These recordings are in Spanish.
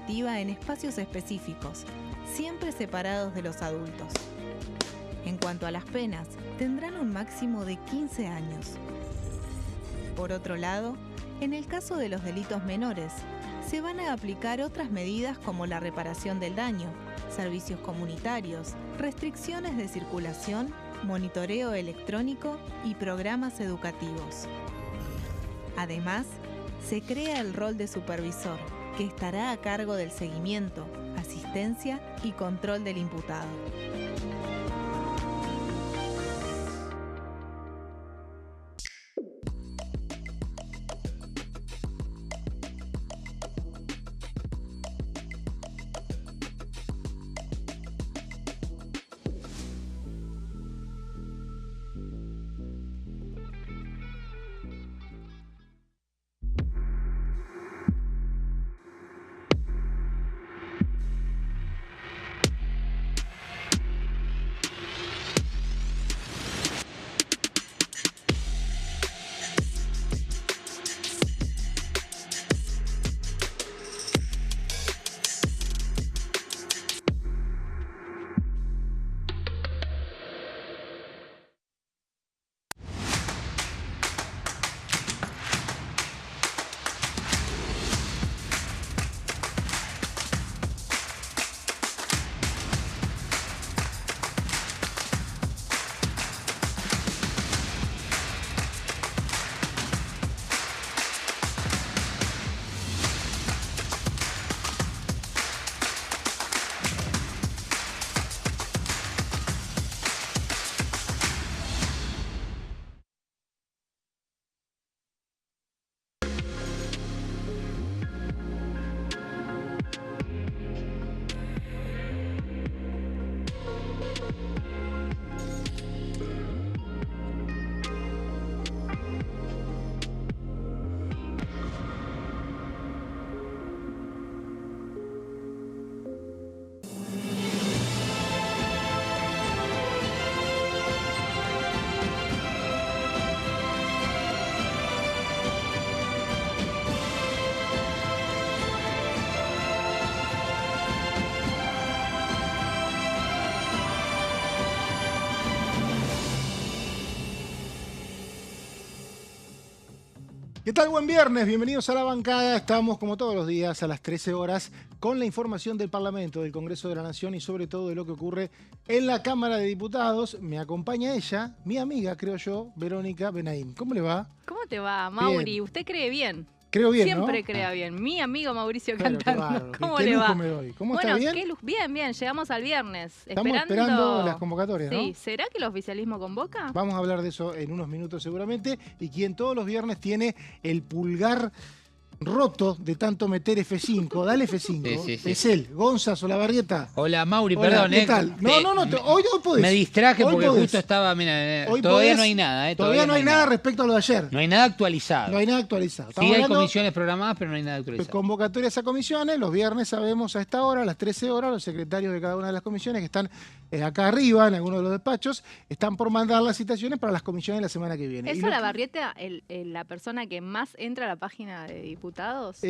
educativa en espacios específicos, siempre separados de los adultos. En cuanto a las penas, tendrán un máximo de 15 años. Por otro lado, en el caso de los delitos menores, se van a aplicar otras medidas como la reparación del daño, servicios comunitarios, restricciones de circulación, monitoreo electrónico y programas educativos. Además, se crea el rol de supervisor, que estará a cargo del seguimiento, asistencia y control del imputado. ¿Qué tal? Buen viernes, bienvenidos a La Bancada. Estamos como todos los días a las 13 horas con la información del Parlamento, del Congreso de la Nación y sobre todo de lo que ocurre en la Cámara de Diputados. Me acompaña ella, mi amiga, creo yo, Verónica Benaim. ¿Cómo le va? ¿Cómo te va, Mauri? Bien. Usted cree bien. Creo bien, Siempre ¿no? crea bien. Mi amigo Mauricio Claro, cantando. claro. ¿Cómo ¿Qué le lujo va? me doy? ¿Cómo Bueno, está bien? qué luz. Bien, bien. Llegamos al viernes. Estamos esperando las convocatorias, ¿no? Sí. ¿Será que el oficialismo convoca? Vamos a hablar de eso en unos minutos seguramente. Y quien todos los viernes tiene el pulgar roto de tanto meter F5, dale F5, Sí. es él, Gonza Solabarrieta. Hola, Mauri, Hola, perdón. ¿qué tal? No, hoy podés. Me distraje Hoy porque podés. justo estaba, mira, Hoy todavía podés. no hay nada. Todavía no hay nada respecto a lo de ayer. No hay nada actualizado. No hay nada actualizado. Sí Estamos hay hablando comisiones programadas, pero no hay nada de actualizado. convocatorias a comisiones. Los viernes sabemos a esta hora, a las 13 horas, los secretarios de cada una de las comisiones que están acá arriba, en algunos de los despachos, están por mandar las citaciones para las comisiones la semana que viene. ¿Es Y lo que- Solabarrieta la persona que más entra a la página de diputados?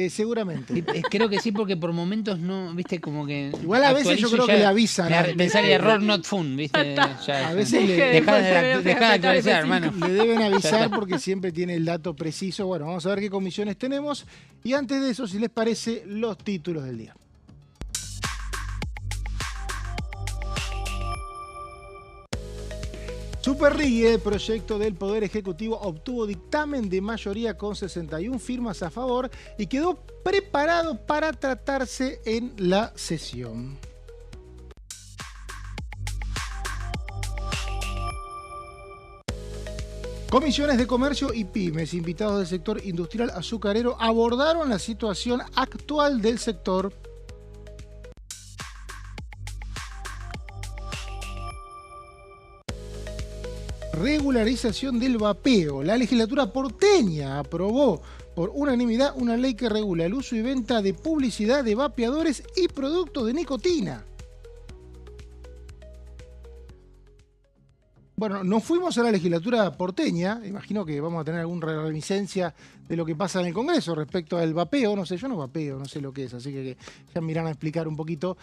Seguramente. Creo que sí, porque por momentos no, viste, como que. Igual a veces yo actualizo creo y ya que le avisan. Me sale error not found, viste. Ya, A veces le- Dejá Después de te actualizar, F5. hermano. Le deben Ya avisar está. porque siempre tiene el dato preciso. Bueno, vamos a ver qué comisiones tenemos. Y antes de eso, si les parece, los títulos del día. Superrigue, el proyecto del Poder Ejecutivo, obtuvo dictamen de mayoría con 61 firmas a favor y quedó preparado para tratarse en la sesión. Comisiones de Comercio y Pymes, invitados del sector industrial azucarero, abordaron la situación actual del sector. Regularización del vapeo. La legislatura porteña aprobó por unanimidad una ley que regula el uso y venta de publicidad de vapeadores y productos de nicotina. Bueno, nos fuimos a la legislatura porteña. Imagino que vamos a tener alguna reminiscencia de lo que pasa en el Congreso respecto al vapeo. No sé, yo no vapeo, no sé lo que es, así que ya me irán a explicar un poquito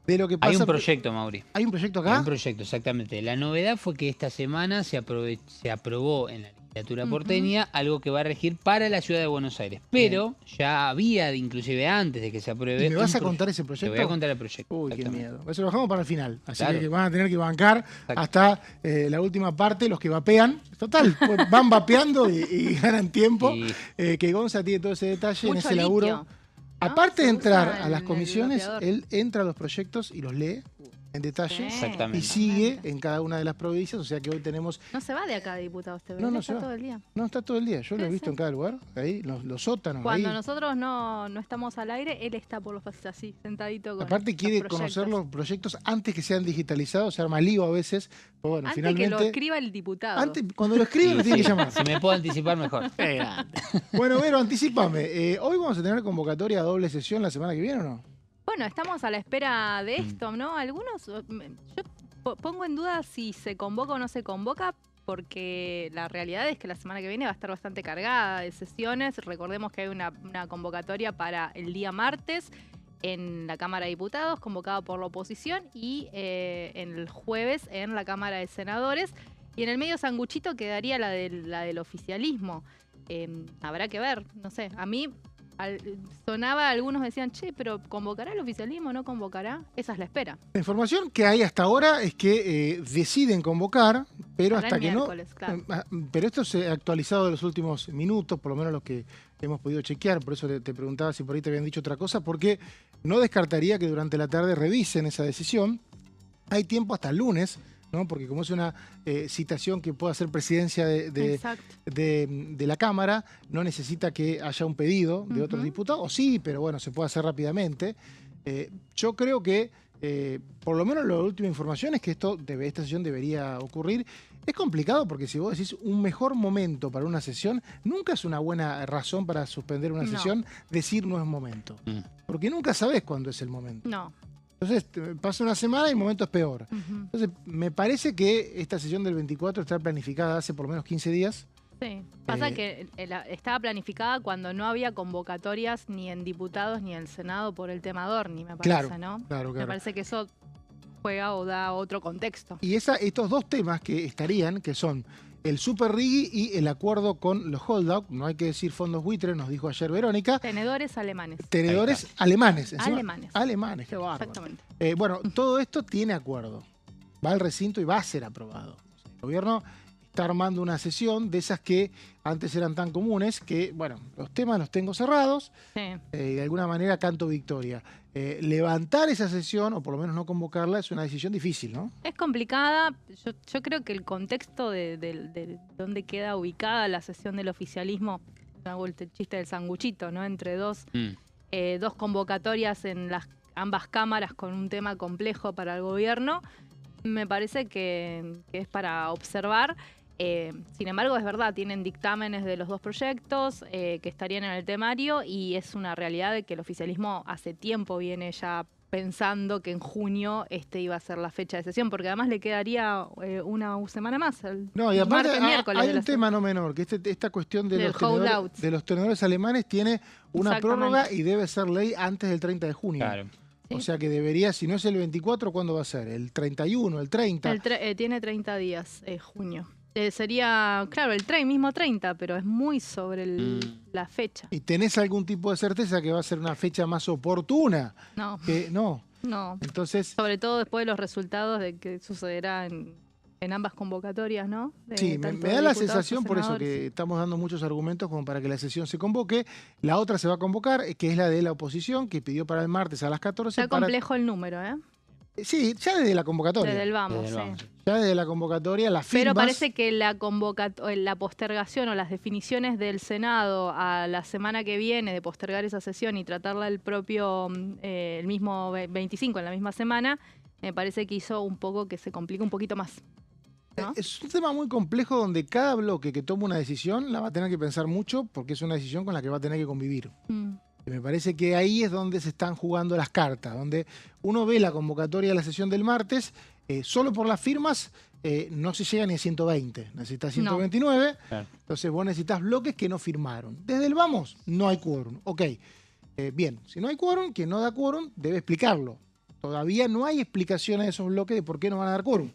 de lo que pasa. Hay un proyecto, Mauri. ¿Hay un proyecto acá? Hay un proyecto, exactamente. La novedad fue que esta semana se aprobó en la legislatura porteña algo que va a regir para la ciudad de Buenos Aires. Pero ya había, inclusive antes de que se apruebe... ¿Y me vas a contar ese proyecto? Te voy a contar el proyecto. Uy, qué miedo. Eso lo dejamos para el final. Así Claro. que van a tener que bancar Exacto. hasta la última parte, los que vapean. Total, pues van vapeando y ganan tiempo. Y- Que Gonza tiene todo ese detalle en Mucho ese laburo. litio, ¿no? Aparte de Se entrar usa a las en el comisiones, vapeador. él entra a los proyectos y los lee en detalle. Sí. Exactamente. Y sigue en cada una de las provincias, o sea que hoy tenemos... No se va de acá, diputado, usted No, no está se va. todo el día. No, está todo el día, yo lo he Sí, visto sí. en cada lugar, ahí, los sótanos, Cuando ahí. nosotros no estamos al aire, él está por los pasillos así, sentadito con Aparte los quiere proyectos. conocer los proyectos antes que sean digitalizados, se arma lío a veces, pero bueno, Antes finalmente... que lo escriba el diputado. antes, cuando lo escribe lo tiene que llamar. Si me puedo anticipar, mejor. Bueno, Vero, anticipame, ¿hoy vamos a tener convocatoria a doble sesión la semana que viene o no? Bueno, estamos a la espera de esto, ¿no? Algunos, yo pongo en duda si se convoca o no se convoca, porque la realidad es que la semana que viene va a estar bastante cargada de sesiones. Recordemos que hay una convocatoria para el día martes en la Cámara de Diputados, convocada por la oposición, y en el jueves en la Cámara de Senadores. Y en el medio sanguchito quedaría la del oficialismo. Habrá que ver, no sé, a mí... sonaba, algunos decían, che, pero ¿convocará el oficialismo o no convocará? Esa es la espera. La información que hay hasta ahora es que deciden convocar, pero Para el hasta que no... miércoles, claro. Pero esto se ha actualizado en los últimos minutos, por lo menos los que hemos podido chequear, por eso te preguntaba si por ahí te habían dicho otra cosa, porque no descartaría que durante la tarde revisen esa decisión. Hay tiempo hasta el lunes, ¿no? Porque como es una citación que pueda ser presidencia Exacto. de la Cámara, no necesita que haya un pedido de otros diputados, o sí, pero bueno, se puede hacer rápidamente. Yo creo que, por lo menos la última información es que esta sesión debería ocurrir. Es complicado porque si vos decís un mejor momento para una sesión, nunca es una buena razón para suspender una No. sesión decir no es momento. Porque nunca sabés cuándo es el momento. No. Entonces, pasa una semana y el momento es peor. Ujú. Entonces, me parece que esta sesión del 24 está planificada hace por lo menos 15 días. Sí. Pasa que estaba planificada cuando no había convocatorias ni en diputados ni en el Senado por el tema Dorni, me parece, Claro, ¿no? claro, Me claro. parece que eso juega o da otro contexto. Y estos dos temas que estarían, que son el Super Riggy y el acuerdo con los holdout, no hay que decir fondos buitres, nos dijo ayer Verónica, Tenedores alemanes. tenedores alemanes. encima. Alemanes. Alemanes, qué bárbaro. Exactamente. Bueno, todo esto tiene acuerdo. Va al recinto y va a ser aprobado. El gobierno está armando una sesión de esas que antes eran tan comunes, que, bueno, los temas los tengo cerrados, Sí. de alguna manera canto victoria. Levantar esa sesión, o por lo menos no convocarla, es una decisión difícil, ¿no? Es complicada. Yo creo que el contexto de dónde queda ubicada la sesión del oficialismo, hago el chiste del sanguchito, ¿no? Entre dos convocatorias en ambas cámaras con un tema complejo para el gobierno, me parece que es para observar. Sin embargo, es verdad, tienen dictámenes de los dos proyectos que estarían en el temario, y es una realidad de que el oficialismo hace tiempo viene ya pensando que en junio iba a ser la fecha de sesión, porque además le quedaría una semana más. No, y aparte martes, miércoles hay de la un tema no menor, que esta cuestión de Del holdout. los tenedores alemanes tiene una Exactamente. prórroga y debe ser ley antes del 30 de junio. Claro. O sea que debería, si no es el 24, ¿cuándo va a ser? ¿El 31, el 30? Tiene 30 días, junio. Sería, claro, el mismo 30, pero es muy sobre la fecha. ¿Y tenés algún tipo de certeza que va a ser una fecha más oportuna? No, Que no. no. Entonces, Sobre todo después de los resultados de que sucederá en ambas convocatorias, ¿no? sí, me Tanto da de la diputados sensación, como por eso, senadores. que estamos dando muchos argumentos como para que la sesión se convoque. La otra se va a convocar, que es la de la oposición, que pidió para el martes a las 14. Está complejo el número, ¿eh? Sí, ya desde la convocatoria. Desde el vamos, Desde el sí. vamos. Ya desde la convocatoria, las firmas... Pero parece que la postergación o las definiciones del Senado a la semana que viene de postergar esa sesión y tratarla el mismo 25 en la misma semana, me parece que hizo un poco que se complique un poquito más, ¿no? Es un tema muy complejo donde cada bloque que toma una decisión la va a tener que pensar mucho porque es una decisión con la que va a tener que convivir. Mm. Y me parece que ahí es donde se están jugando las cartas, donde uno ve la convocatoria de la sesión del martes solo por las firmas no se llega ni a 120, necesitas 129, no. Claro. Entonces vos necesitas bloques que no firmaron. Desde el vamos, no hay quórum. Ok, bien, si no hay quórum, quien no da quórum debe explicarlo. Todavía no hay explicaciones de esos bloques de por qué no van a dar quórum.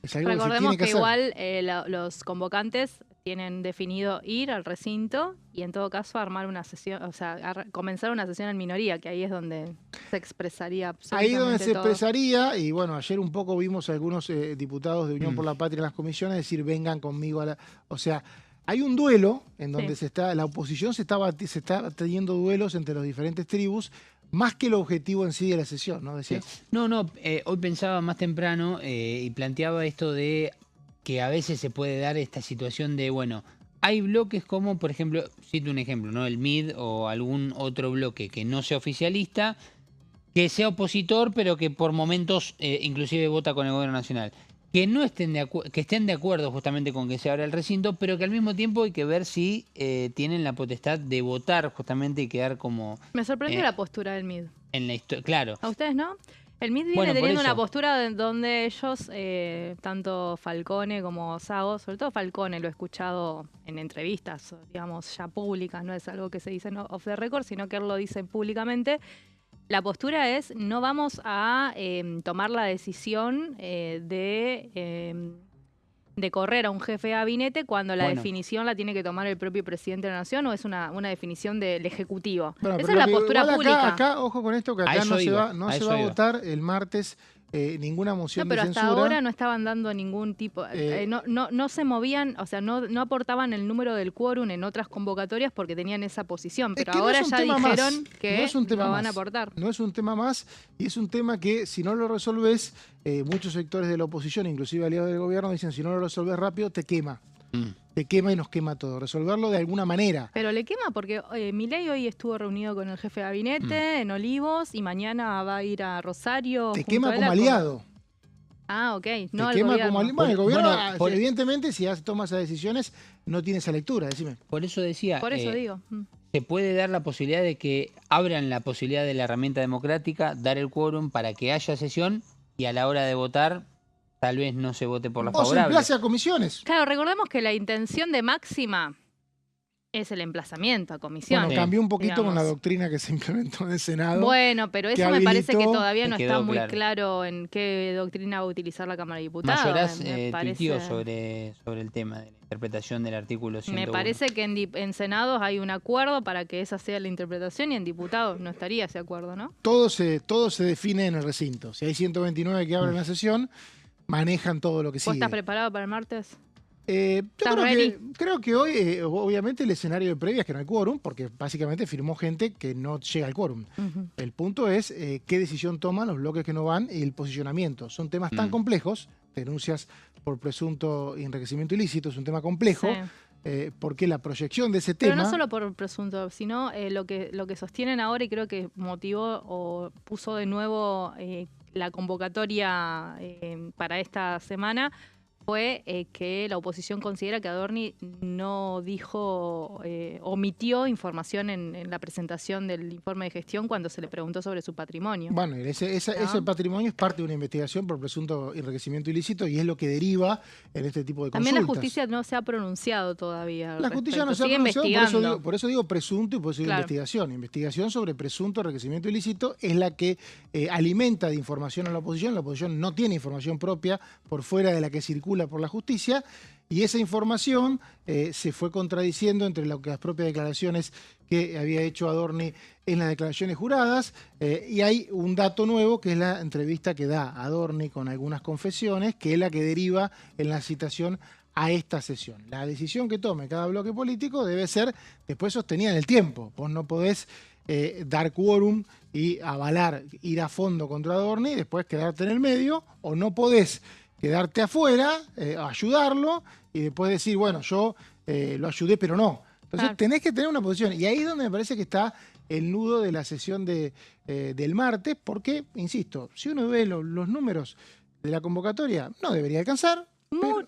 Es algo Recordemos que se tiene que igual hacer. los convocantes tienen definido ir al recinto y en todo caso armar una sesión, o sea, comenzar una sesión en minoría, que ahí es donde se expresaría absolutamente Ahí donde se todo. expresaría, y bueno, ayer un poco vimos a algunos diputados de Unión por la Patria en las comisiones decir, vengan conmigo a la... O sea, hay un duelo en donde la oposición se está teniendo duelos entre los diferentes tribus, más que el objetivo en sí de la sesión, ¿no? Decía. No, hoy pensaba más temprano y planteaba esto de que a veces se puede dar esta situación de, bueno, hay bloques como, por ejemplo, cito un ejemplo, ¿no? El MID o algún otro bloque que no sea oficialista, que sea opositor, pero que por momentos inclusive vota con el gobierno nacional. Que no estén que estén de acuerdo justamente con que se abra el recinto, pero que al mismo tiempo hay que ver si tienen la potestad de votar justamente y quedar como... Me sorprendió la postura del MID. En la historia, claro. ¿A ustedes no? El MID viene Bueno, teniendo por una eso. postura donde ellos, tanto Falcone como Sago, sobre todo Falcone, lo he escuchado en entrevistas, digamos, ya públicas, no es algo que se dice off the record, sino que él lo dice públicamente. La postura es, no vamos a tomar la decisión de correr a un jefe de gabinete cuando la definición la tiene que tomar el propio presidente de la Nación o es una definición del Ejecutivo. Bueno, esa es la postura pública. Acá, ojo con esto, que acá no se va a votar el martes ninguna moción de censura. Pero hasta ahora no estaban dando ningún tipo... no se movían, o sea, no aportaban el número del quórum en otras convocatorias porque tenían esa posición. Pero ahora ya dijeron que lo van a aportar. No es un tema más y es un tema que si no lo resolves, muchos sectores de la oposición, inclusive aliados del gobierno, dicen si no lo resolves rápido te quema. Te quema y nos quema todo. Resolverlo de alguna manera. Pero le quema porque Milei hoy estuvo reunido con el jefe de gabinete en Olivos y mañana va a ir a Rosario. Te quema como aliado. Ah, ok. No te quema como aliado. Bueno, el gobierno, evidentemente, si toma esas decisiones, no tiene esa lectura. Decime. Por eso decía. Por eso digo. Se puede dar la posibilidad de que abran la posibilidad de la herramienta democrática, dar el quórum para que haya sesión y a la hora de votar tal vez no se vote por la favorable. O se emplace a comisiones. Claro, recordemos que la intención de Máxima es el emplazamiento a comisión. Bueno, cambió un poquito con la doctrina que se implementó en el Senado. Bueno, pero eso me parece que todavía no está muy claro en qué doctrina va a utilizar la Cámara de Diputados. Mayoraz tuiteó sobre el tema de la interpretación del artículo 101. Me parece que en Senados hay un acuerdo para que esa sea la interpretación y en Diputados no estaría ese acuerdo, ¿no? Todo se define en el recinto. Si hay 129 que abren la sesión, manejan todo lo que sigue. ¿Vos estás preparado para el martes? Creo que hoy, obviamente, el escenario de previa es que no hay quórum, porque básicamente firmó gente que no llega al quórum. El punto es qué decisión toman los bloques que no van y el posicionamiento. Son temas tan complejos, denuncias por presunto enriquecimiento ilícito, es un tema complejo. Sí. Porque la proyección de ese tema... Pero no solo por presunto, sino lo que sostienen ahora y creo que motivó o puso de nuevo la convocatoria para esta semana fue que la oposición considera que Adorni no dijo, omitió información en la presentación del informe de gestión cuando se le preguntó sobre su patrimonio. Bueno, ese patrimonio es parte de una investigación por presunto enriquecimiento ilícito y es lo que deriva en este tipo de consultas. También la justicia no se ha pronunciado todavía. La justicia no se ha pronunciado, por eso digo presunto y por eso digo investigación. Investigación sobre presunto enriquecimiento ilícito es la que alimenta de información a la oposición. La oposición no tiene información propia por fuera de la que circula por la justicia y esa información se fue contradiciendo entre las propias declaraciones que había hecho Adorni en las declaraciones juradas y hay un dato nuevo que es la entrevista que da Adorni con algunas confesiones que es la que deriva en la citación a esta sesión. La decisión que tome cada bloque político debe ser después sostenida en el tiempo. Vos no podés dar quórum y avalar, ir a fondo contra Adorni y después quedarte en el medio o no podés quedarte afuera, ayudarlo y después decir, bueno, yo lo ayudé, pero no. Entonces tenés que tener una posición. Y ahí es donde me parece que está el nudo de la sesión del martes, porque, insisto, si uno ve los números de la convocatoria, no debería alcanzar.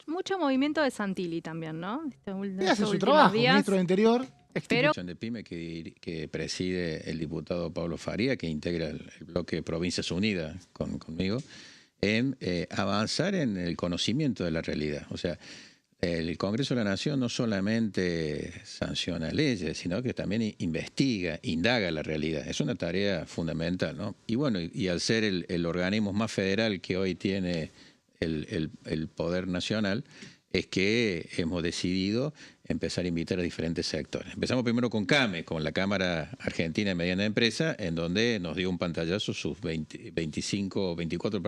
Mucho movimiento de Santilli también, ¿no? Y hace su trabajo, ministro de Interior. De PYME que preside el diputado Pablo Faría, que integra el bloque Provincias Unidas conmigo. en avanzar en el conocimiento de la realidad. O sea, el Congreso de la Nación no solamente sanciona leyes, sino que también investiga, indaga la realidad. Es una tarea fundamental, ¿no? Y bueno, y al ser el organismo más federal que hoy tiene el Poder Nacional, es que hemos decidido empezar a invitar a diferentes sectores. Empezamos primero con CAME, con la Cámara Argentina de Mediana Empresa, en donde nos dio un pantallazo sus 24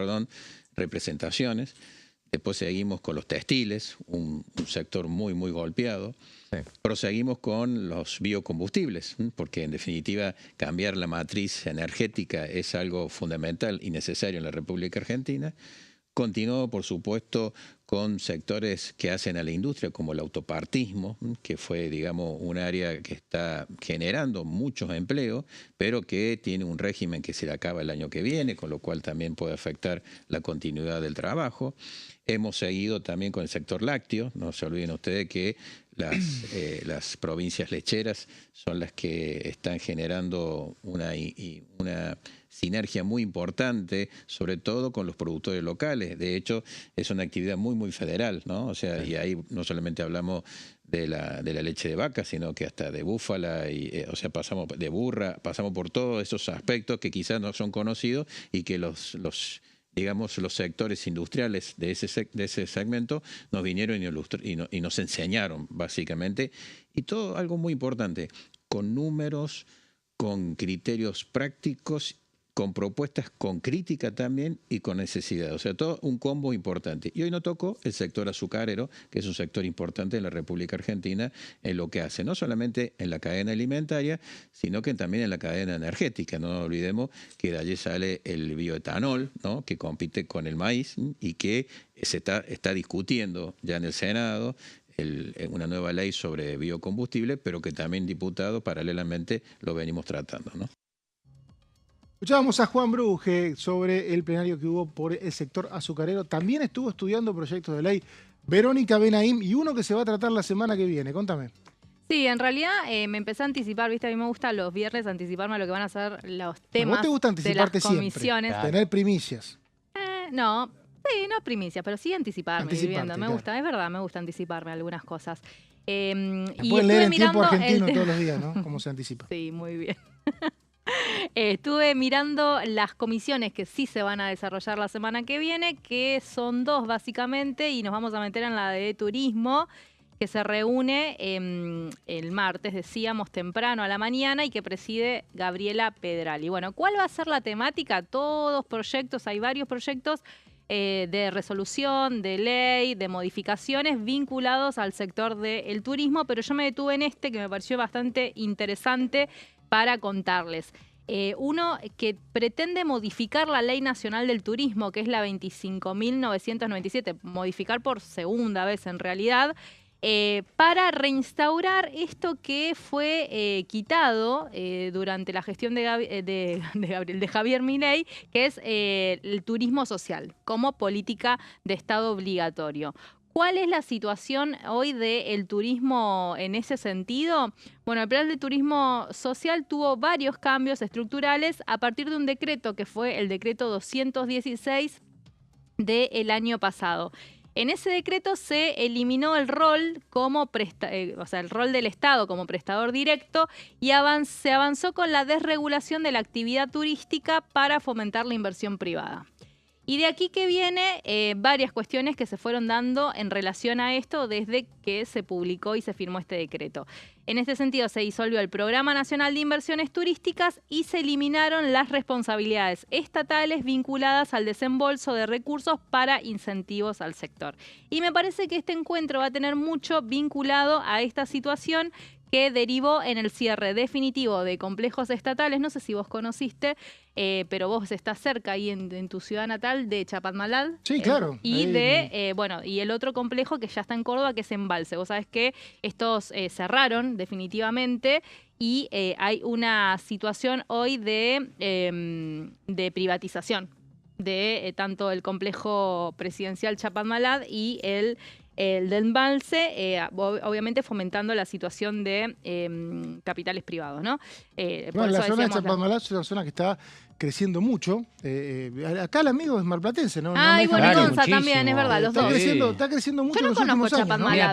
representaciones. Después seguimos con los textiles, un sector muy golpeado. Sí. Proseguimos con los biocombustibles, porque en definitiva cambiar la matriz energética es algo fundamental y necesario en la República Argentina. Continuó, por supuesto, con sectores que hacen a la industria, como el autopartismo, que fue, digamos, un área que está generando muchos empleos, pero que tiene un régimen que se le acaba el año que viene, con lo cual también puede afectar la continuidad del trabajo. Hemos seguido también con el sector lácteo. No se olviden ustedes que las provincias lecheras son las que están generando una sinergia muy importante, sobre todo con los productores locales. De hecho, es una actividad muy federal, ¿no? O sea, y ahí no solamente hablamos de la leche de vaca, sino que hasta de búfala, o sea, pasamos de burra, pasamos por todos esos aspectos que quizás no son conocidos y que los sectores industriales de ese segmento nos vinieron y nos enseñaron, básicamente. Y todo algo muy importante, con números, con criterios prácticos, con propuestas, con crítica también y con necesidad. O sea, todo un combo importante. Y hoy nos tocó el sector azucarero, que es un sector importante en la República Argentina, en lo que hace, no solamente en la cadena alimentaria, sino que también en la cadena energética. No nos olvidemos que de allí sale el bioetanol, ¿no? Que compite con el maíz y que se está discutiendo ya en el Senado una nueva ley sobre biocombustible, pero que también, diputado, paralelamente lo venimos tratando, ¿no? Escuchábamos a Juan Bruje sobre el plenario que hubo por el sector azucarero. También estuvo estudiando proyectos de ley Verónica Benaim y uno que se va a tratar la semana que viene. Contame. Sí, en realidad me empecé a anticipar, ¿viste? A mí me gusta los viernes anticiparme a lo que van a ser los temas ¿Vos te gusta anticiparte de las comisiones? Siempre, tener primicias. No primicias, pero sí anticiparme. Viviendo. Me claro. gusta, es verdad, me gusta anticiparme a algunas cosas. Y pueden leer en Tiempo Argentino todos los días, ¿no? Cómo se anticipa. Sí, muy bien. Estuve mirando las comisiones que sí se van a desarrollar la semana que viene, que son dos básicamente, y nos vamos a meter en la de turismo, que se reúne el martes, decíamos, temprano a la mañana, y que preside Gabriela Pedrali. Bueno, ¿cuál va a ser la temática? Todos proyectos, hay varios proyectos de resolución, de ley, de modificaciones vinculados al sector del turismo, pero yo me detuve en este que me pareció bastante interesante para contarles. Uno que pretende modificar la Ley Nacional del Turismo, que es la 25.997, modificar por segunda vez en realidad, para reinstaurar esto que fue quitado durante la gestión de Javier Milei, que es el turismo social como política de Estado obligatorio. ¿Cuál es la situación hoy del turismo en ese sentido? Bueno, el plan de turismo social tuvo varios cambios estructurales a partir de un decreto que fue el decreto 216 del año pasado. En ese decreto se eliminó el rol el rol del Estado como prestador directo y se avanzó con la desregulación de la actividad turística para fomentar la inversión privada. Y de aquí que viene varias cuestiones que se fueron dando en relación a esto desde que se publicó y se firmó este decreto. En este sentido, se disolvió el Programa Nacional de Inversiones Turísticas y se eliminaron las responsabilidades estatales vinculadas al desembolso de recursos para incentivos al sector. Y me parece que este encuentro va a tener mucho vinculado a esta situación que derivó en el cierre definitivo de complejos estatales. No sé si vos conociste, pero vos estás cerca ahí en tu ciudad natal de Chapadmalal. Sí, claro. Y y el otro complejo que ya está en Córdoba, que es Embalse. Vos sabés que estos cerraron definitivamente y hay una situación hoy de privatización de tanto el complejo presidencial Chapadmalal y el el de embalse, obviamente fomentando la situación de capitales privados, ¿no? Bueno, la zona de Chapadmalal es una zona que está creciendo mucho. Acá el amigo es marplatense, ¿no? Y Boniconza muchísimo. también, es verdad, los dos. Está creciendo mucho Yo no en los últimos conozco años, ¿no? Chapadmalal.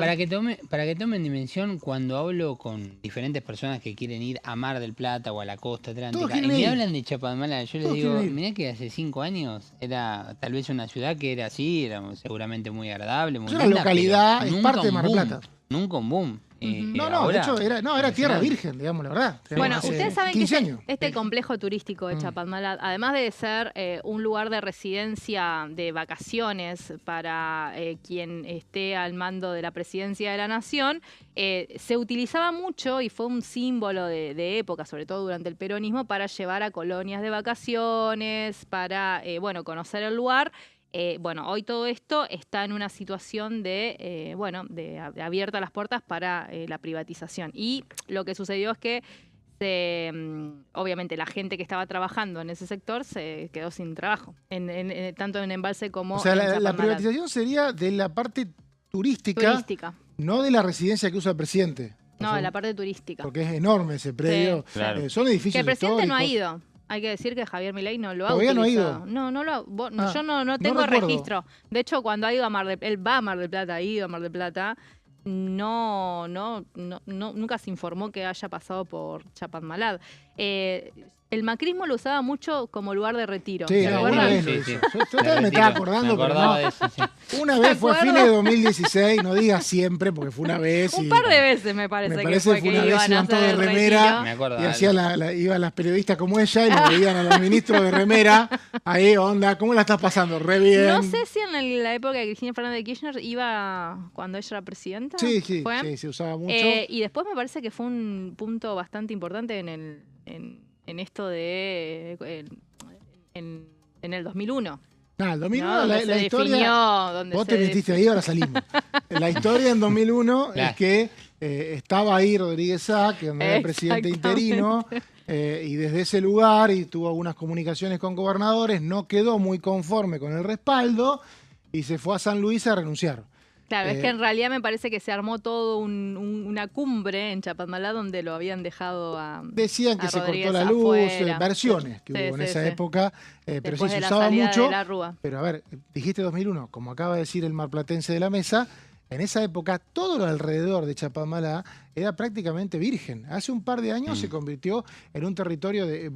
Mira, para que tomen dimensión, cuando hablo con diferentes personas que quieren ir a Mar del Plata o a la costa atlántica y me hablan de Chapadmalal, yo les digo, mirá que hace 5 años era tal vez una ciudad que era así, era seguramente muy agradable, muy linda, una localidad, es nunca parte de Mar del Plata. Nunca un boom. De hecho, era tierra virgen, digamos, la verdad. Bueno, ustedes saben que años. este complejo turístico de Chapadmalal, además de ser un lugar de residencia de vacaciones para quien esté al mando de la presidencia de la nación, se utilizaba mucho y fue un símbolo de época, sobre todo durante el peronismo, para llevar a colonias de vacaciones, para conocer el lugar. Hoy todo esto está en una situación de abierta las puertas para la privatización. Y lo que sucedió es que obviamente la gente que estaba trabajando en ese sector se quedó sin trabajo, tanto en Embalse como en Chapadmalal. La privatización sería de la parte turística, no de la residencia que usa el presidente. No, de la parte turística. Porque es enorme ese predio. Sí. Claro. Son edificios que el presidente históricos. no ha ido. Hay que decir que Javier Milei no lo ha ¿Todavía utilizado. no ha ido? Yo no tengo registro. De hecho, cuando ha ido a Mar del Plata, él va a Mar del Plata, ha ido a Mar del Plata, nunca se informó que haya pasado por Chapadmalal. El macrismo lo usaba mucho como lugar de retiro. Sí, una vez. Sí. Yo me estaba acordando, pero no. De eso, sí. Una vez fue a fines de 2016, no digas siempre, porque fue una vez. Un par de veces me parece que fue una vez iban todos de remera y hacía iban las periodistas como ella y nos veían a los ministros de remera. Ahí, onda, ¿cómo la estás pasando? Re bien. No sé si en la época de Cristina Fernández de Kirchner iba cuando ella era presidenta. Sí, se usaba mucho. Y después me parece que fue un punto bastante importante en esto de en el 2001. El 2001 ¿no? la historia. Vos te metiste ahí, ahora salimos. La historia en 2001 es que estaba ahí Rodríguez Sá, que era el presidente interino, y desde ese lugar y tuvo algunas comunicaciones con gobernadores, no quedó muy conforme con el respaldo y se fue a San Luis a renunciar. Claro, es que en realidad me parece que se armó todo una cumbre en Chapadmalal donde lo habían dejado a decían que a se Rodríguez cortó la luz, afuera. versiones que hubo en esa época, pero sí se usaba salida mucho. de la Rúa. Pero a ver, dijiste 2001, como acaba de decir el marplatense de la mesa, en esa época todo lo alrededor de Chapadmalal era prácticamente virgen. Hace un par de años se convirtió en un territorio de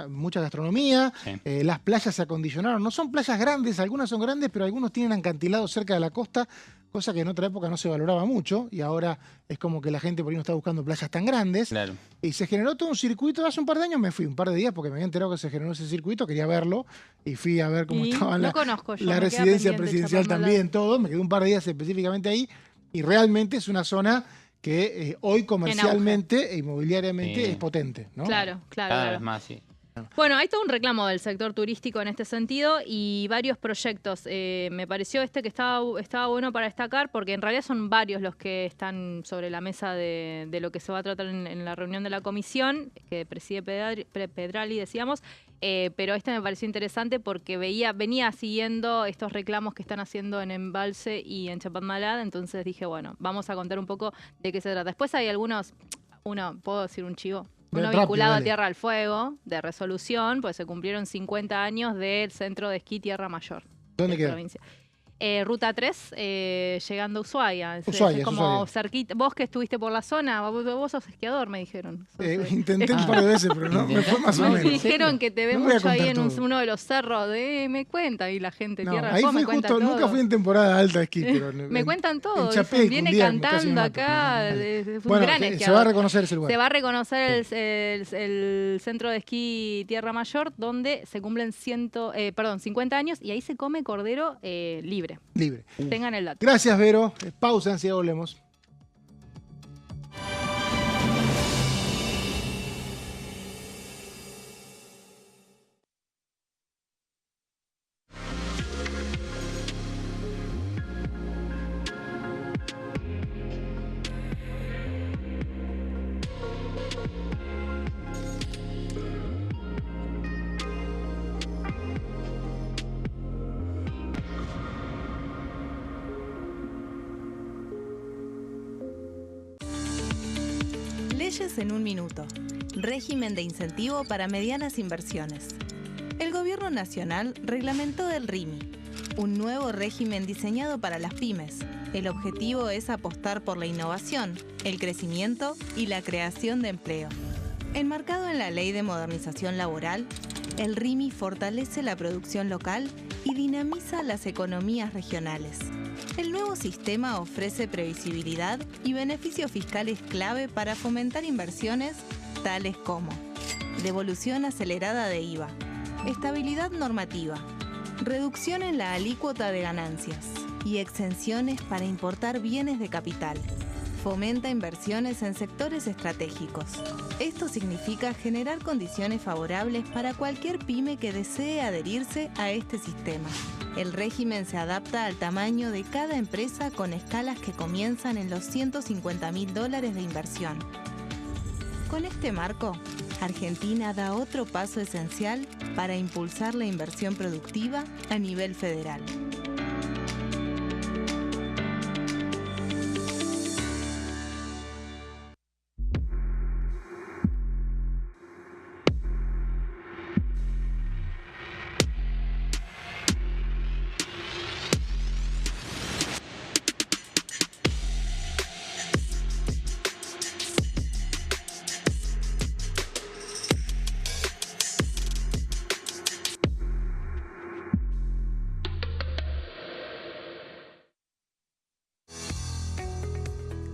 mucha gastronomía, las playas se acondicionaron, no son playas grandes, algunas son grandes, pero algunos tienen acantilados cerca de la costa, cosa que en otra época no se valoraba mucho, y ahora es como que la gente por ahí no está buscando playas tan grandes. Claro. Y se generó todo un circuito. Hace un par de años me fui, un par de días, porque me había enterado que se generó ese circuito, quería verlo, y fui a ver cómo estaba la residencia presidencial también, todo. Me quedé un par de días específicamente ahí, y realmente es una zona que hoy comercialmente e inmobiliariamente es potente, ¿no? Claro. Cada vez más, sí. Bueno, hay todo un reclamo del sector turístico en este sentido y varios proyectos. Me pareció que estaba bueno para destacar porque en realidad son varios los que están sobre la mesa de lo que se va a tratar en la reunión de la comisión que preside Pedrali, decíamos. Pero me pareció interesante porque venía siguiendo estos reclamos que están haciendo en Embalse y en Chapadmalal, entonces dije, bueno, vamos a contar un poco de qué se trata. Después hay algunos, ¿puedo decir un chivo? Uno vinculado a Tierra del Fuego, de resolución, pues se cumplieron 50 años del centro de esquí Tierra Mayor. ¿Dónde queda? Provincia. Ruta 3, llegando a Ushuaia. Es como Ushuaia. cerquita. Vos que estuviste por la zona, vos sos esquiador, me dijeron. Intenté un par de veces, pero no, me fue más o menos. Me dijeron que te ven mucho ahí en uno de los cerros. Me cuentan y la gente Tierra del Fuego me cuenta todo. Nunca fui en temporada alta de esquí, pero me cuentan todo. Viene cantando cantando acá. Bueno, se va a reconocer ese lugar. Se va a reconocer el centro de esquí Tierra Mayor, donde se cumplen 50 años y ahí se come cordero libre. Tengan el dato. Gracias, Vero. Pausa, enseguida volvemos. Leyes en un minuto. Régimen de incentivo para medianas inversiones. El Gobierno Nacional reglamentó el RIMI, un nuevo régimen diseñado para las pymes. El objetivo es apostar por la innovación, el crecimiento y la creación de empleo. Enmarcado en la Ley de Modernización Laboral, el RIMI fortalece la producción local y dinamiza las economías regionales. El nuevo sistema ofrece previsibilidad y beneficios fiscales clave para fomentar inversiones tales como devolución acelerada de IVA, estabilidad normativa, reducción en la alícuota de ganancias y exenciones para importar bienes de capital. Fomenta inversiones en sectores estratégicos. Esto significa generar condiciones favorables para cualquier pyme que desee adherirse a este sistema. El régimen se adapta al tamaño de cada empresa con escalas que comienzan en los $150.000 de inversión. Con este marco, Argentina da otro paso esencial para impulsar la inversión productiva a nivel federal.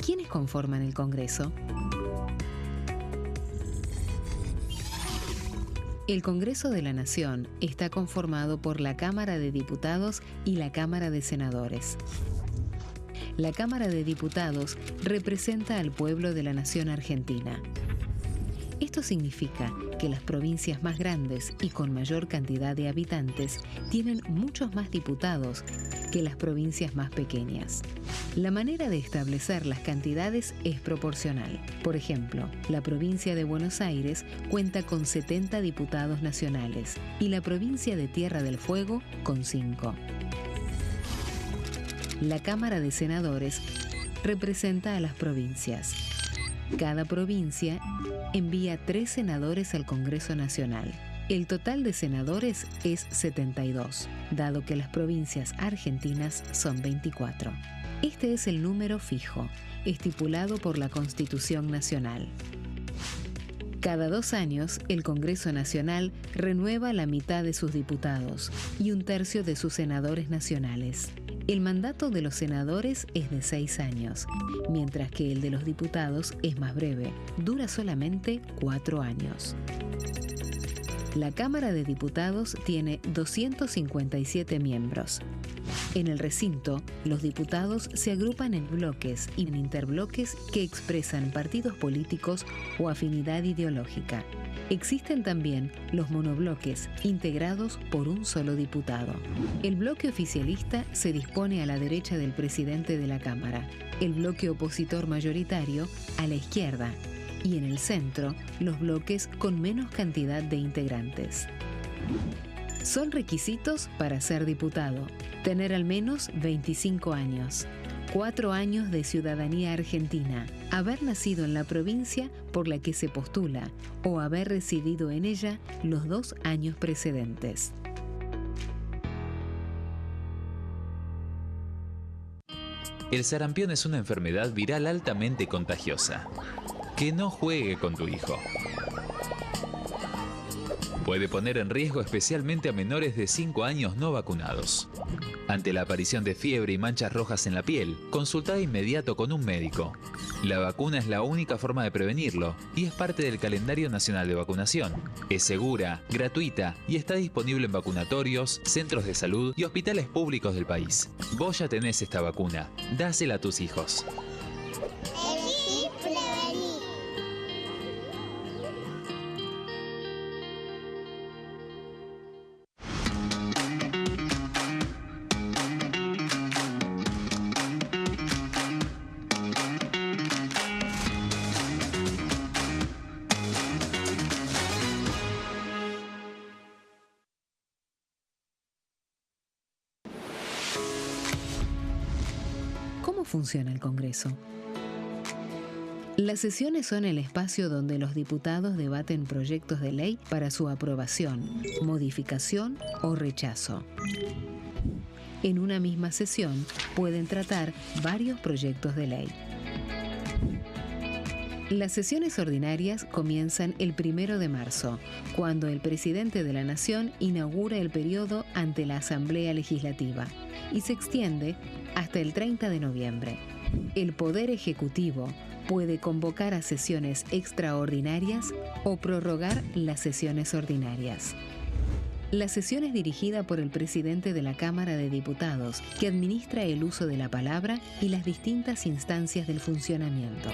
¿Quiénes conforman el Congreso? El Congreso de la Nación está conformado por la Cámara de Diputados y la Cámara de Senadores. La Cámara de Diputados representa al pueblo de la nación argentina. Esto significa que las provincias más grandes y con mayor cantidad de habitantes tienen muchos más diputados que las provincias más pequeñas. La manera de establecer las cantidades es proporcional. Por ejemplo, la provincia de Buenos Aires cuenta con 70 diputados nacionales y la provincia de Tierra del Fuego con 5. La Cámara de Senadores representa a las provincias. Cada provincia envía 3 senadores al Congreso Nacional. El total de senadores es 72, dado que las provincias argentinas son 24. Este es el número fijo, estipulado por la Constitución Nacional. Cada 2 años, el Congreso Nacional renueva la mitad de sus diputados y 1/3 de sus senadores nacionales. El mandato de los senadores es de 6 años, mientras que el de los diputados es más breve, dura solamente 4 años. La Cámara de Diputados tiene 257 miembros. En el recinto, los diputados se agrupan en bloques y en interbloques que expresan partidos políticos o afinidad ideológica. Existen también los monobloques, integrados por un solo diputado. El bloque oficialista se dispone a la derecha del presidente de la Cámara, el bloque opositor mayoritario a la izquierda, y en el centro, los bloques con menos cantidad de integrantes. Son requisitos para ser diputado: tener al menos 25 años, 4 años de ciudadanía argentina, haber nacido en la provincia por la que se postula o haber residido en ella los 2 años precedentes. El sarampión es una enfermedad viral altamente contagiosa. Que no juegue con tu hijo. Puede poner en riesgo especialmente a menores de 5 años no vacunados. Ante la aparición de fiebre y manchas rojas en la piel, consulta de inmediato con un médico. La vacuna es la única forma de prevenirlo y es parte del calendario nacional de vacunación. Es segura, gratuita y está disponible en vacunatorios, centros de salud y hospitales públicos del país. Vos ya tenés esta vacuna, dásela a tus hijos. ¿Cómo funciona el Congreso? Las sesiones son el espacio donde los diputados debaten proyectos de ley para su aprobación, modificación o rechazo. En una misma sesión pueden tratar varios proyectos de ley. Las sesiones ordinarias comienzan el 1 de marzo, cuando el presidente de la Nación inaugura el periodo ante la Asamblea Legislativa y se extiende hasta el 30 de noviembre. El Poder Ejecutivo puede convocar a sesiones extraordinarias o prorrogar las sesiones ordinarias. La sesión es dirigida por el presidente de la Cámara de Diputados, que administra el uso de la palabra y las distintas instancias del funcionamiento.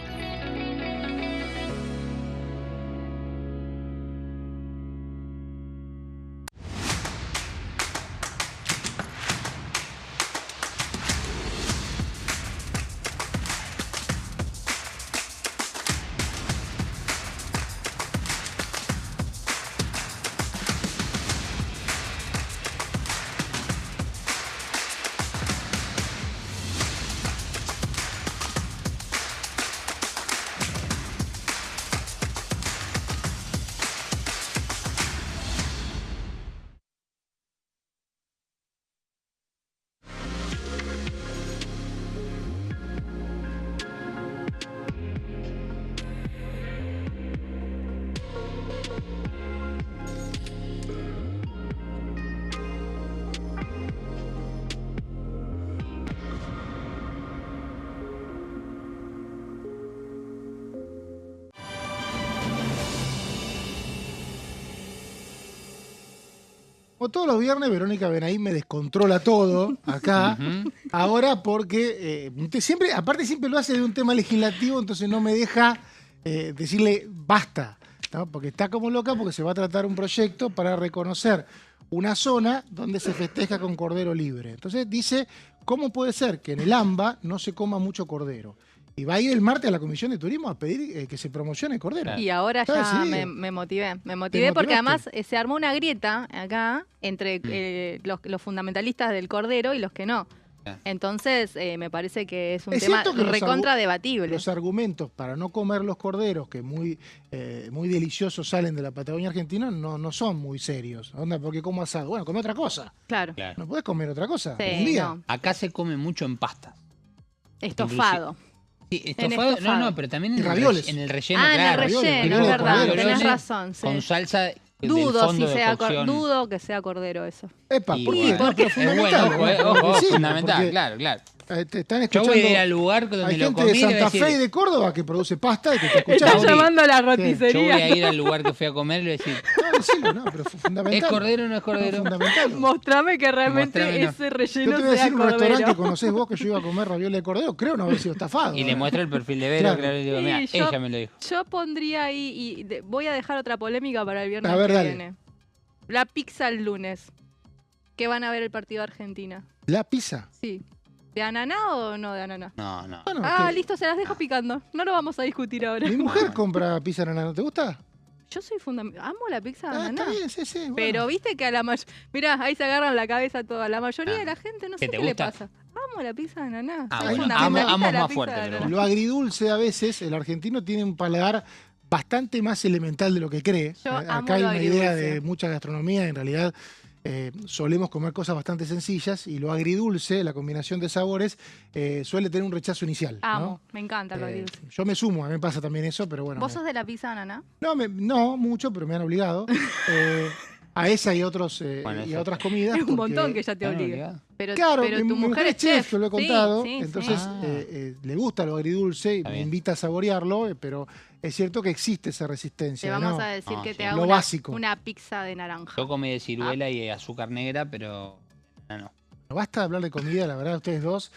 Como todos los viernes, Verónica Benaim me descontrola todo acá. Ahora porque siempre, aparte siempre lo hace de un tema legislativo, entonces no me deja decirle basta, ¿no? Porque está como loca porque se va a tratar un proyecto para reconocer una zona donde se festeja con cordero libre. Entonces dice, ¿cómo puede ser que en el AMBA no se coma mucho cordero? Y va a ir el martes a la Comisión de Turismo a pedir que se promocione el cordero. Y ahora ya me motivé. Me motivé porque además se armó una grieta acá entre los fundamentalistas del cordero y los que no. Entonces me parece que es un tema recontra debatible. Los argumentos para no comer los corderos, que muy deliciosos salen de la Patagonia Argentina, no son muy serios. Onda, porque como asado. Bueno, come otra cosa. Claro. ¿No puedes comer otra cosa? Sí, un día. no. Acá se come mucho en pasta. Estofado. Sí, estofado, no, pero también en ravioles. En el relleno, claro. claro. En el relleno, ravioles, es verdad, ravioles. tenés razón. Sí. Con salsa Dudo del fondo si de sea cocción. dudo que sea cordero eso. Epa, Y ¿por qué? bueno, No, pero es fundamental. bueno, ojo, Sí, fundamental, porque, claro. te están Yo escuchando. voy a ir al lugar donde hay lo gente comí de y voy a Santa decir, Fe y de Córdoba que produce pasta y que está Está escuchando. llamando a la yo voy roticería. a ir al lugar que fui a comer y le voy a decir, No, decilo, no, pero fundamental. ¿es cordero o no es No, cordero? fundamental. Mostrame que realmente Mostrámelo. ese Yo relleno te voy a sea decir un restaurante que cordero. conocés vos que yo iba a comer ravioles de cordero, creo no haber sido estafado. Y le muestro el perfil de Vero, Claro. claro, y digo, mira, Sí, yo- ella me lo dijo. Yo pondría ahí, voy a dejar otra polémica para el viernes A ver, que dale. viene. La pizza el lunes. ¿Qué van a ver el partido de Argentina? La pizza. Sí. ¿De ananá o no de ananá? No. Bueno, que Listo, se las dejo picando. No lo vamos a discutir ahora. mi mujer compra pizza en ¿no te gusta? Yo soy amo la pizza de ananá. Está bien, sí, sí. Bueno. Pero viste que a la mayoría... Mirá, ahí se agarran la cabeza toda. La mayoría de la gente no sé ¿Qué te qué le gusta? pasa. Amo la pizza de ananá. Ah, Soy bueno, fundamentalista amo de la más pizza fuerte, de pero ananá. Lo agridulce a veces, el argentino tiene un paladar bastante más elemental de lo que cree. Yo amo Acá hay lo una idea agridulce. de mucha gastronomía, en realidad solemos comer cosas bastante sencillas y lo agridulce, la combinación de sabores, suele tener un rechazo inicial. Amo, ¿no? me encanta lo agridulce. Yo me sumo, a mí me pasa también eso, pero bueno. ¿Vos sos de la pizza de ananá? No mucho, pero me han obligado. A esa y otros Bueno, y eso. a otras comidas. Es un porque- montón que ya te ¿Están obligue. obligados? Pero, Claro, pero tu mi mujer es chef, yo lo he Sí, contado, sí, sí. entonces Ah. le gusta lo agridulce y Está me bien. invita a saborearlo, pero es cierto que existe esa Te resistencia. vamos ¿no? a decir No, que sí. te hago Lo básico. una pizza de naranja. Yo comí de ciruela y azúcar negra, pero no. Basta de hablar de comida, la verdad, ustedes dos,